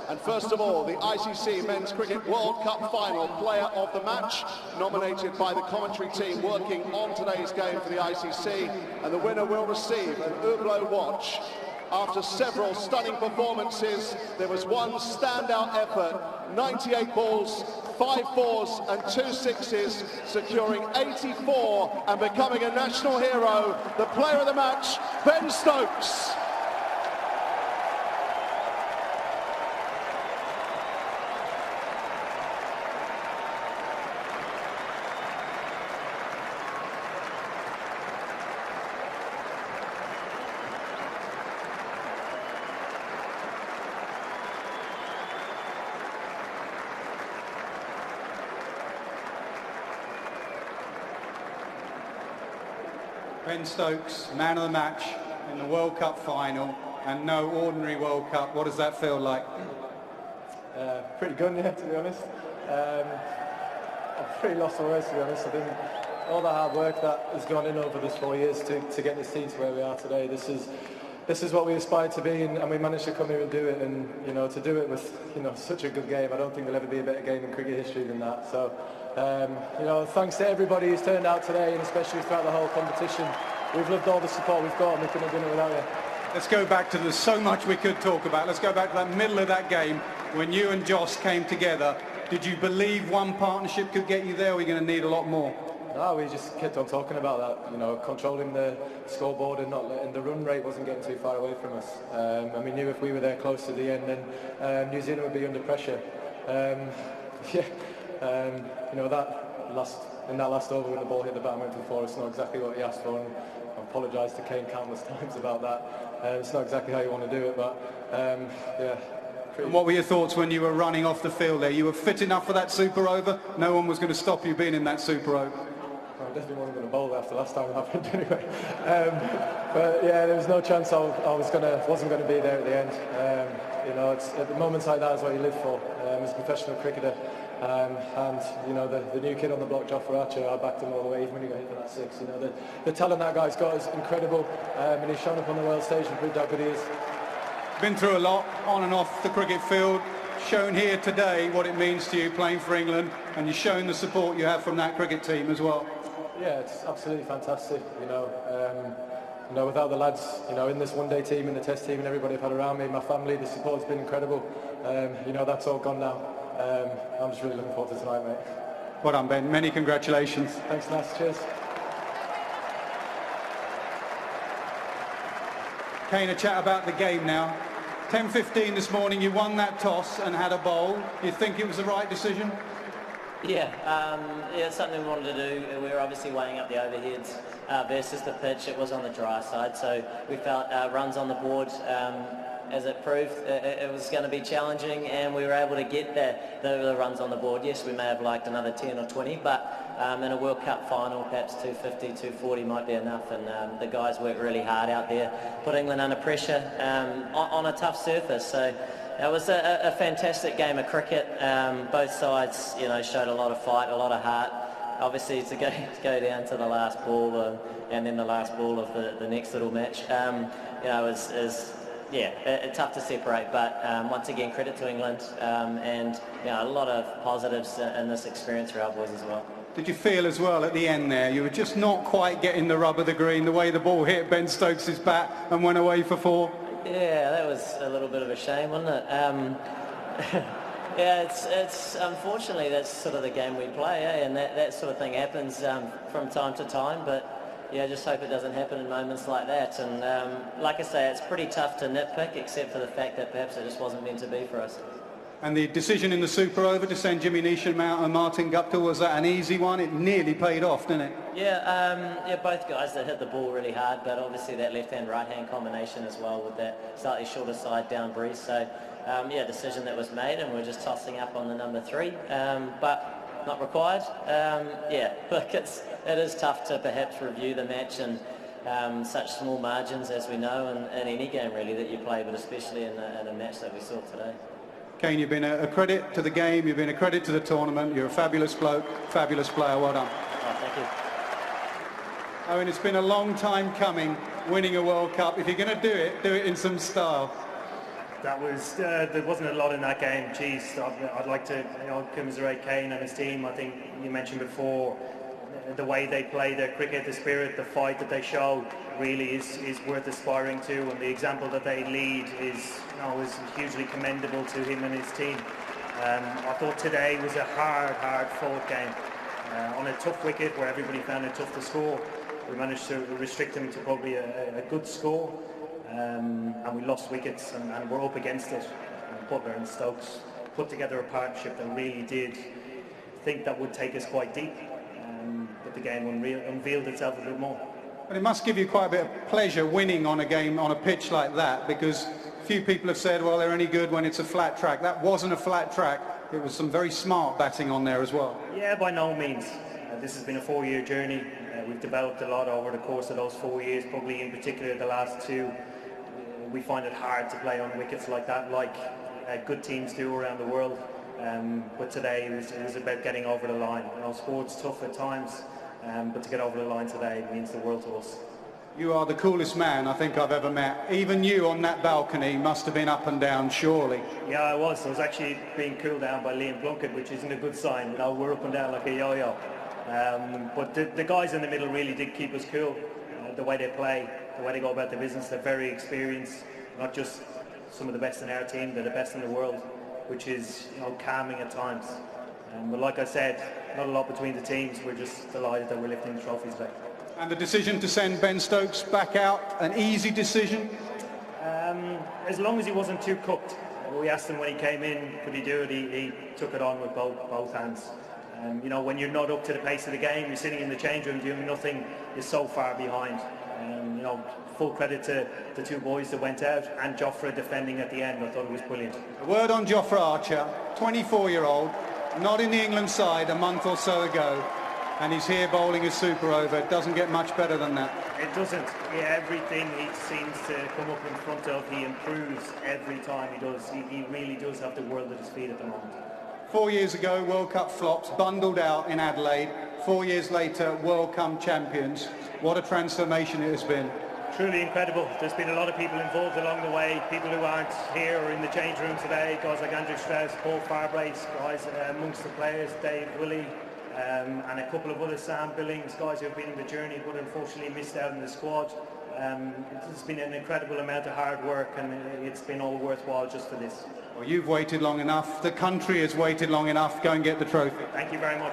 And first of all, the ICC Men's Cricket World Cup Final Player of the Match, nominated by the commentary team working on today's game for the ICC. And the winner will receive an Hublot watch. After several stunning performances, there was one standout effort, 98 balls, 5 fours and 2 sixes, securing 84 and becoming a national hero. The player of the match, Ben Stokes. Ben Stokes, man of the match in the World Cup final, and no ordinary World Cup. What does that feel like? Pretty good, yeah, to be honest. I'm pretty lost for words, to be honest. I think all the hard work that has gone in over this 4 years to get this team to where we are today, this is what we aspired to be, and we managed to come here and do it. And to do it with such a good game, I don't think there'll ever be a better game in cricket history than that. So thanks to everybody who's turned out today, and especially throughout the whole competition. We've loved all the support we've got, and we couldn't have done it without you. Let's go back to, there's so much we could talk about. Let's go back to that middle of that game when you and Joss came together. Did you believe one partnership could get you there, or are you going to need a lot more? No, we just kept on talking about that, controlling the scoreboard and not letting the run rate wasn't getting too far away from us. And we knew if we were there close to the end, then New Zealand would be under pressure. In that last over when the ball hit the bat and went for 4, it's not exactly what he asked for, and I apologise to Kane countless times about that. It's not exactly how you want to do it, but And what were your thoughts when you were running off the field there? You were fit enough for that super over? No one was going to stop you being in that super over? I definitely wasn't going to bowl after last time it happened anyway. But yeah, there was no chance I wasn't going to be there at the end. It's at the moments like that is what you live for as a professional cricketer. And the new kid on the block, Jofra Archer, I backed him all the way even when he got hit for that 6. The talent that guy's got is incredible, and he's shown up on the world stage and proved how good he is. Been through a lot on and off the cricket field, shown here today what it means to you playing for England, and you've shown the support you have from that cricket team as well. Yeah, it's absolutely fantastic. Without the lads, in this one-day team, in the test team, and everybody I've had around me, my family, the support's been incredible. That's all gone now. I'm just really looking forward to tonight, mate. Well done, Ben. Many congratulations. Thanks, Nas. Cheers. Kane, a chat about the game now. 10:15 this morning, you won that toss and had a bowl. Do you think it was the right decision? Yeah, it's something we wanted to do. We were obviously weighing up the overheads versus the pitch. It was on the dry side, so we felt runs on the board, as it proved, it was going to be challenging, and we were able to get the runs on the board. Yes, we may have liked another 10 or 20, but in a World Cup final, perhaps 250, 240 might be enough, and the guys worked really hard out there, put England under pressure on a tough surface. So it was a fantastic game of cricket. Both sides, showed a lot of fight, a lot of heart. Obviously, to go down to the last ball and then the last ball of the next little match, tough to separate. But once again, credit to England, and a lot of positives in this experience for our boys as well. Did you feel as well at the end there, you were just not quite getting the rub of the green, the way the ball hit Ben Stokes' bat and went away for 4? Yeah, that was a little bit of a shame, wasn't it? Yeah, it's unfortunately that's sort of the game we play, and that sort of thing happens from time to time, but yeah, just hope it doesn't happen in moments like that. And like I say, it's pretty tough to nitpick, except for the fact that perhaps it just wasn't meant to be for us. And the decision in the super over to send Jimmy Neesham out and Martin Guptill, was that an easy one? It nearly paid off, didn't it? Yeah, both guys that hit the ball really hard, but obviously that left-hand, right-hand combination as well with that slightly shorter side down breeze. So, decision that was made, and we're just tossing up on the number 3, but not required. Look, it is tough to perhaps review the match and such small margins, as we know, in any game really that you play, but especially in a match that we saw today. Kane, you've been a credit to the game, you've been a credit to the tournament, you're a fabulous bloke, fabulous player, well done. Oh, thank you. Owen, it's been a long time coming, winning a World Cup. If you're going to do it in some style. That was there wasn't a lot in that game. Geez, I'd like to commiserate Kane and his team. I think you mentioned before the way they play their cricket, the spirit, the fight that they show really is worth aspiring to, and the example that they lead is hugely commendable to him and his team. I thought today was a hard fought game. On a tough wicket where everybody found it tough to score, we managed to restrict them to probably a good score, and we lost wickets and we're up against it. Butler and Stokes put together a partnership that really did think that would take us quite deep, but the game unveiled itself a bit more. But it must give you quite a bit of pleasure winning on a game on a pitch like that, because few people have said, well, they're only good when it's a flat track. That wasn't a flat track. It was some very smart batting on there as well. Yeah, by no means. This has been a 4-year journey. We've developed a lot over the course of those 4 years, probably in particular the last 2. We find it hard to play on wickets like that, like good teams do around the world. But today it was about getting over the line. Sport's tough at times, but to get over the line today means the world to us. You are the coolest man I think I've ever met. Even you on that balcony must have been up and down, surely. Yeah, I was. I was actually being cooled down by Liam Plunkett, which isn't a good sign. We're up and down like a yo-yo. But the guys in the middle really did keep us cool. The way they play, the way they go about their business, they're very experienced. Not just some of the best in our team, they're the best in the world, which is calming at times. But like I said, not a lot between the teams. We're just delighted that we're lifting the trophies today. And the decision to send Ben Stokes back out, an easy decision? As long as he wasn't too cooked. We asked him when he came in, could he do it? He took it on with both hands. When you're not up to the pace of the game, you're sitting in the change room doing nothing, you're so far behind. Full credit to the 2 boys that went out, and Jofra defending at the end. I thought it was brilliant. A word on Jofra Archer, 24-year-old, not in the England side a month or so ago, and he's here bowling a super over. It doesn't get much better than that. It doesn't. Yeah, everything he seems to come up in front of, he improves every time he does. He really does have the world at his feet at the moment. 4 years ago, World Cup flops, bundled out in Adelaide. 4 years later, World Cup champions. What a transformation it has been. Truly incredible. There's been a lot of people involved along the way, people who aren't here or in the change room today, guys like Andrew Strauss, Paul Farbrace, guys amongst the players, Dave Willey, and a couple of other, Sam Billings, guys who have been in the journey but unfortunately missed out in the squad. It's been an incredible amount of hard work, and it's been all worthwhile just for this. Well, you've waited long enough. The country has waited long enough. Go and get the trophy. Thank you very much.